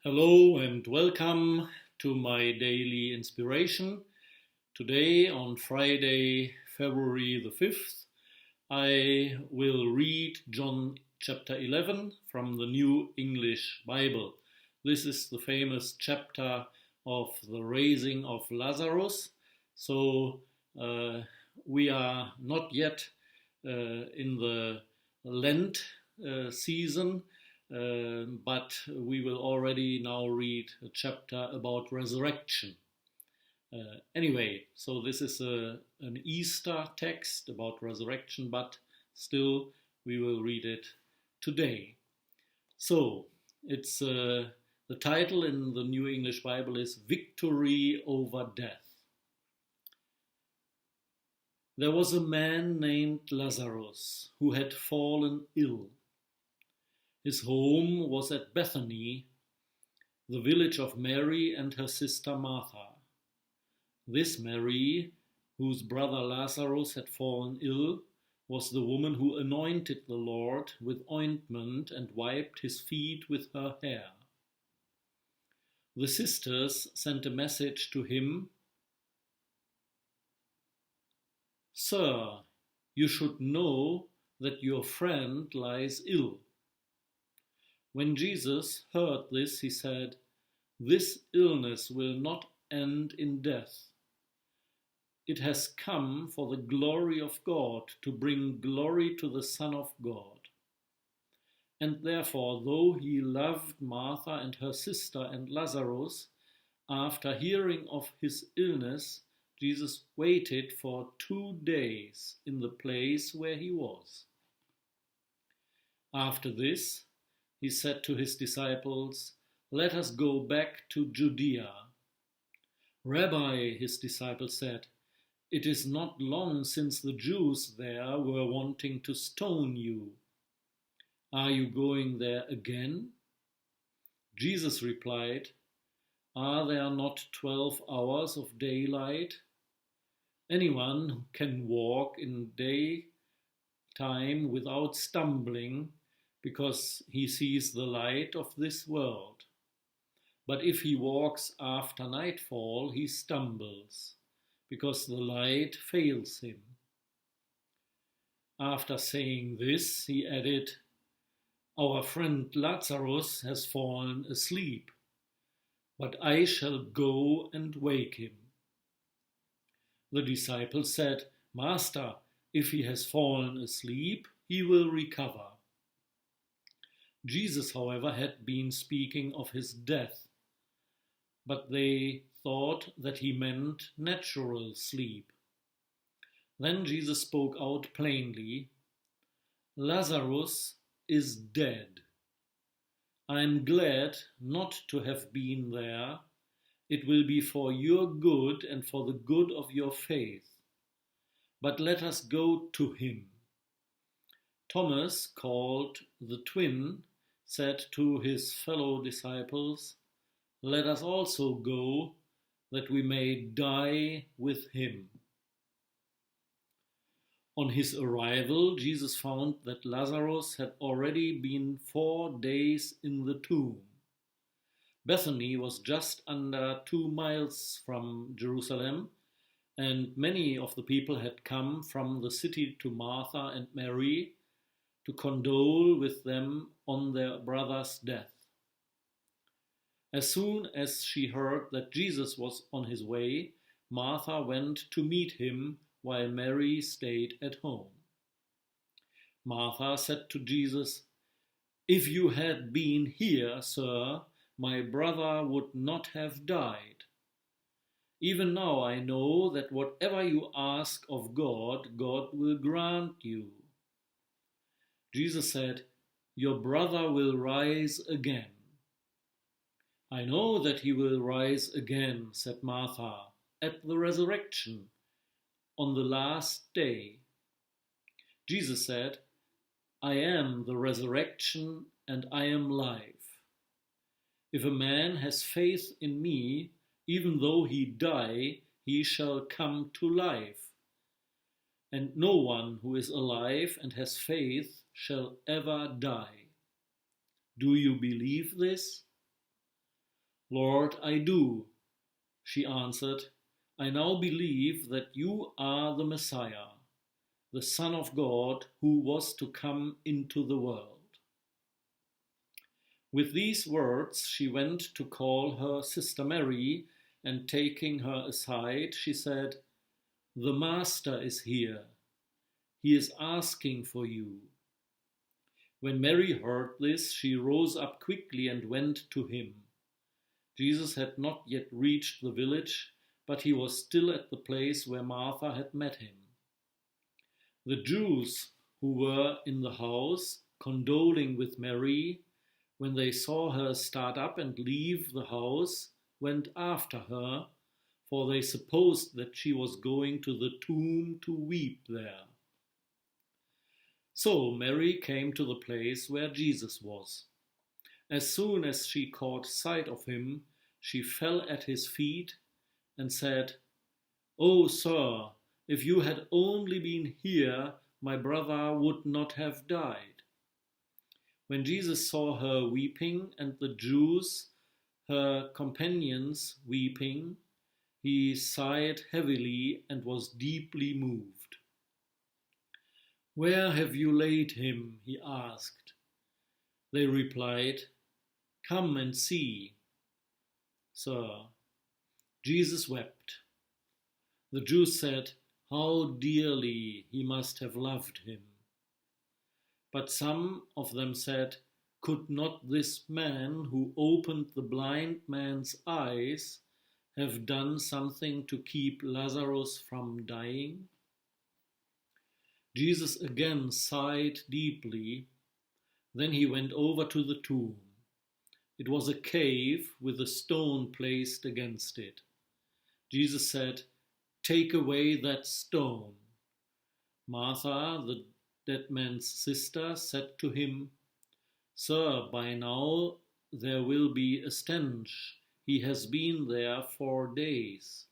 Hello and welcome to my daily inspiration. Today, on Friday, February the 5th, I will read John chapter 11 from the New English Bible. This is the famous chapter of the raising of Lazarus. So, we are not yet in the Lent season. But we will already now read a chapter about resurrection. Anyway, so this is an Easter text about resurrection, but still we will read it today. So, it's the title in the New English Bible is Victory Over Death. There was a man named Lazarus who had fallen ill. His home was at Bethany, the village of Mary and her sister Martha. This Mary, whose brother Lazarus had fallen ill, was the woman who anointed the Lord with ointment and wiped his feet with her hair. The sisters sent a message to him, "Sir, you should know that your friend lies ill." When Jesus heard this, he said, "This illness will not end in death. It has come for the glory of God, to bring glory to the Son of God." And therefore, though he loved Martha and her sister and Lazarus, after hearing of his illness, Jesus waited for 2 days in the place where he was. After this, he said to his disciples, "Let us go back to Judea." "Rabbi," his disciples said, "it is not long since the Jews there were wanting to stone you. Are you going there again?" Jesus replied, "Are there not 12 hours of daylight? Anyone can walk in daytime without stumbling, because he sees the light of this world. But if he walks after nightfall, he stumbles, because the light fails him." After saying this, he added, "Our friend Lazarus has fallen asleep, but I shall go and wake him." The disciples said, "Master, if he has fallen asleep, he will recover." Jesus, however, had been speaking of his death, but they thought that he meant natural sleep. Then Jesus spoke out plainly, "Lazarus is dead. I am glad not to have been there. It will be for your good and for the good of your faith. But let us go to him." Thomas, called the twin, said to his fellow disciples, "Let us also go, that we may die with him." On his arrival, Jesus found that Lazarus had already been 4 days in the tomb. Bethany was just under 2 miles from Jerusalem, and many of the people had come from the city to Martha and Mary to condole with them on their brother's death. As soon as she heard that Jesus was on his way, Martha went to meet him, while Mary stayed at home. Martha said to Jesus, "If you had been here, sir, my brother would not have died. Even now I know that whatever you ask of God, God will grant you." Jesus said, "Your brother will rise again." "I know that he will rise again," said Martha, "at the resurrection, on the last day." Jesus said, "I am the resurrection and I am life. If a man has faith in me, even though he die, he shall come to life. And no one who is alive and has faith shall ever die. Do you believe this?" Lord, I do, she answered. I now believe that you are the Messiah, the Son of God who was to come into the world. With these words, she went to call her sister Mary, and taking her aside, she said, The Master is here. He is asking for you. When Mary heard this, she rose up quickly and went to him. Jesus had not yet reached the village, but he was still at the place where Martha had met him. The Jews who were in the house, condoling with Mary, when they saw her start up and leave the house, went after her, for they supposed that she was going to the tomb to weep there. So Mary came to the place where Jesus was. As soon as she caught sight of him, she fell at his feet and said, "Oh, sir, if you had only been here, my brother would not have died." When Jesus saw her weeping and the Jews, her companions, weeping, he sighed heavily and was deeply moved. "Where have you laid him?" he asked. They replied, "Come and see." Sir, Jesus wept. The Jews said, "How dearly he must have loved him." But some of them said, "Could not this man who opened the blind man's eyes have done something to keep Lazarus from dying?" Jesus again sighed deeply. Then he went over to the tomb. It was a cave with a stone placed against it. Jesus said, "Take away that stone." Martha, the dead man's sister, said to him, "Sir, by now there will be a stench. He has been there 4 days."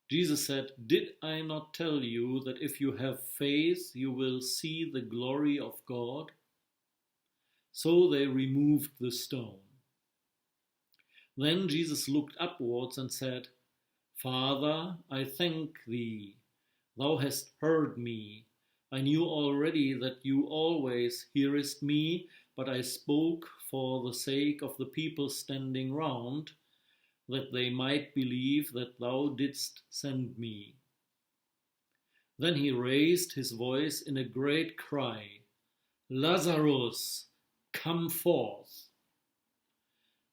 Jesus said, "Did I not tell you that if you have faith, you will see the glory of God?" So they removed the stone. Then Jesus looked upwards and said, "Father, I thank thee. Thou hast heard me. I knew already that you always hearest me, but I spoke for the sake of the people standing round, that they might believe that thou didst send me." Then he raised his voice in a great cry, "Lazarus, come forth."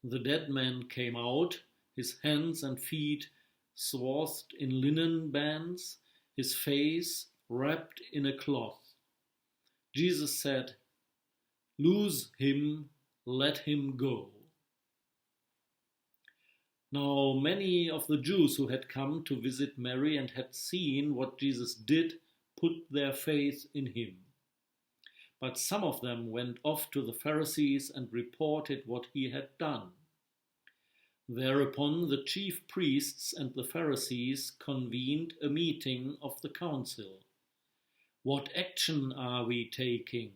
The dead man came out, his hands and feet swathed in linen bands, his face wrapped in a cloth. Jesus said, "Loose him, let him go." Now many of the Jews who had come to visit Mary and had seen what Jesus did put their faith in him. But some of them went off to the Pharisees and reported what he had done. Thereupon the chief priests and the Pharisees convened a meeting of the council. "What action are we taking?"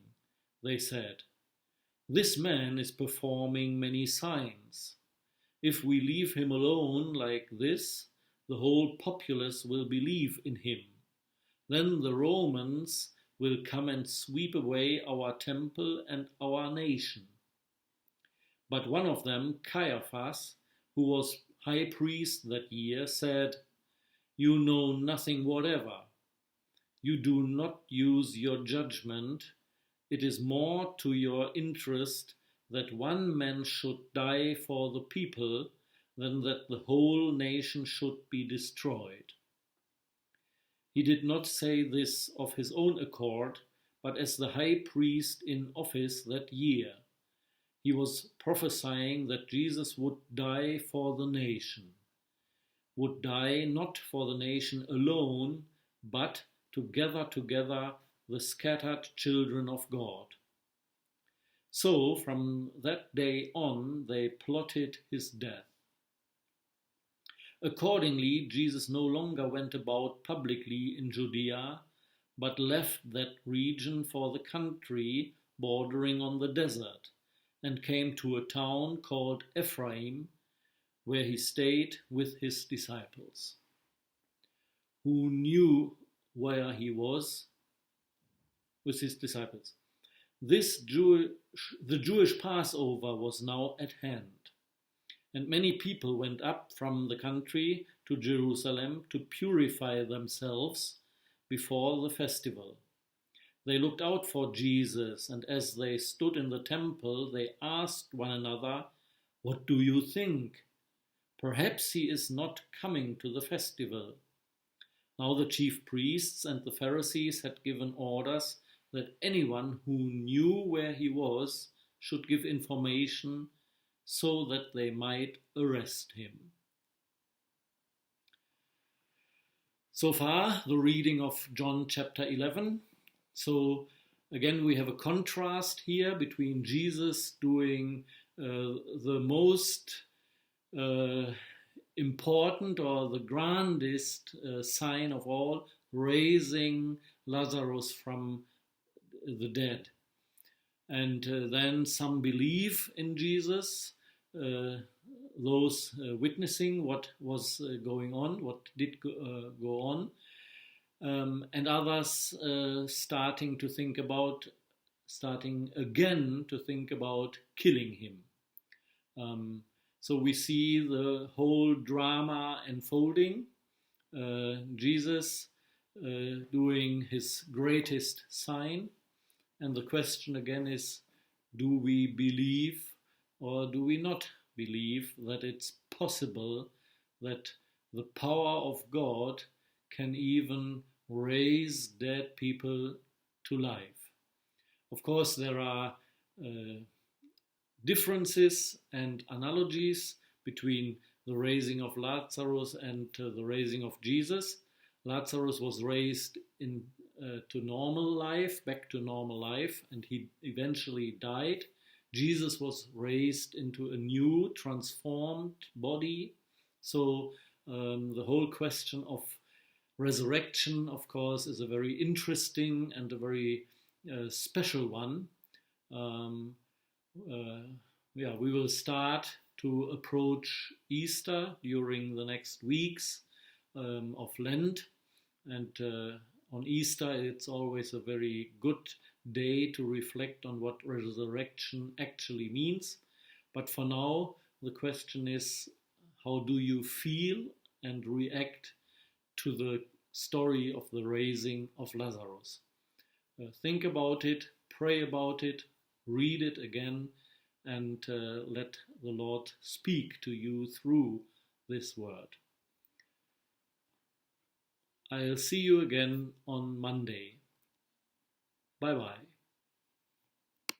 they said. "This man is performing many signs. If we leave him alone like this, the whole populace will believe in him. Then the Romans will come and sweep away our temple and our nation." But one of them, Caiaphas, who was high priest that year, said, "You know nothing whatever. You do not use your judgment. It is more to your interest that one man should die for the people than that the whole nation should be destroyed." He did not say this of his own accord, but as the high priest in office that year. He was prophesying that Jesus would die for the nation, would die not for the nation alone, but to gather together the scattered children of God. So from that day on they plotted his death. Accordingly, Jesus no longer went about publicly in Judea, but left that region for the country bordering on the desert, and came to a town called Ephraim, where he stayed with his disciples. Who knew where he was with his disciples? The Jewish Passover was now at hand, and many people went up from the country to Jerusalem to purify themselves before the festival. They looked out for Jesus, and as they stood in the temple, they asked one another, "What do you think? Perhaps he is not coming to the festival." Now the chief priests and the Pharisees had given orders that anyone who knew where he was should give information so that they might arrest him. So far, the reading of John chapter 11. So again, we have a contrast here between Jesus doing the most important or the grandest sign of all, raising Lazarus from the dead. And then some believe in Jesus, those witnessing what was going on, what did go on, and others starting again to think about killing him. So we see the whole drama unfolding, Jesus doing his greatest sign, and the question again is, do we believe or do we not believe that it's possible that the power of God can even raise dead people to life? Of course, there are differences and analogies between the raising of Lazarus and the raising of Jesus. Lazarus was raised to normal life, back to normal life, and he eventually died. Jesus was raised into a new, transformed body. So the whole question of resurrection, of course, is a very interesting and a very special one. We will start to approach Easter during the next weeks of Lent, and on Easter it's always a very good day to reflect on what resurrection actually means. But for now, the question is, how do you feel and react to the story of the raising of Lazarus? Think about it, pray about it, read it again, and let the Lord speak to you through this word. I'll see you again on Monday. Bye-bye.